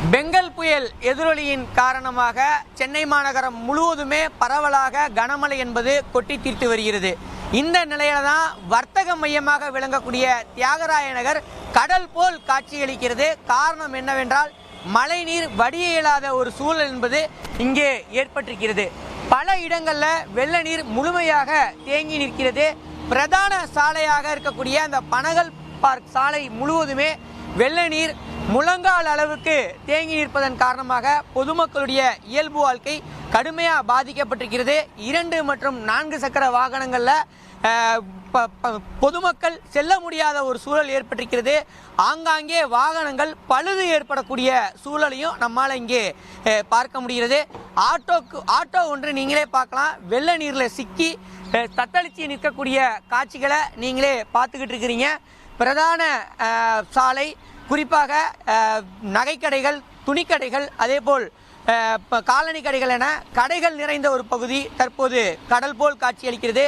பெங்கல் புயல் எதிரொலியின் காரணமாக சென்னை மாநகரம் முழுவதுமே பரவலாக கனமழை என்பது கொட்டி தீர்த்து வருகிறது. இந்த நிலையில தான் வர்த்தக மையமாக விளங்கக்கூடிய தியாகராய நகர் கடல் போல் காட்சியளிக்கிறது. காரணம் என்னவென்றால் மழைநீர் வடிய இயலாத ஒரு சூழல் என்பது இங்கே ஏற்பட்டிருக்கிறது. பல இடங்களில் வெள்ள நீர் முழுமையாக தேங்கி நிற்கிறது. பிரதான சாலையாக இருக்கக்கூடிய அந்த பனகல் பார்க் சாலை முழுவதுமே வெள்ள நீர் முழங்கால் அளவுக்கு தேங்கி நிற்பதன் காரணமாக பொதுமக்களுடைய இயல்பு வாழ்க்கை கடுமையாக பாதிக்கப்பட்டிருக்கிறது. 2 மற்றும் 4 சக்கர வாகனங்களில் பொதுமக்கள் செல்ல முடியாத ஒரு சூழல் ஏற்பட்டிருக்கிறது. ஆங்காங்கே வாகனங்கள் பழுது ஏற்படக்கூடிய சூழலையும் நம்மால் இங்கே பார்க்க முடிகிறது. ஆட்டோ ஒன்று நீங்களே பார்க்கலாம், வெள்ள நீரில் சிக்கி தத்தளிச்சு நிற்கக்கூடிய காட்சிகளை நீங்களே பார்த்துக்கிட்டு இருக்கிறீங்க. பிரதான சாலை, குறிப்பாக நகைக்கடைகள், துணிக்கடைகள், அதேபோல் காலணி கடைகள் என கடைகள் நிறைந்த ஒரு பகுதி தற்போது கடல் போல் காட்சியளிக்கிறது.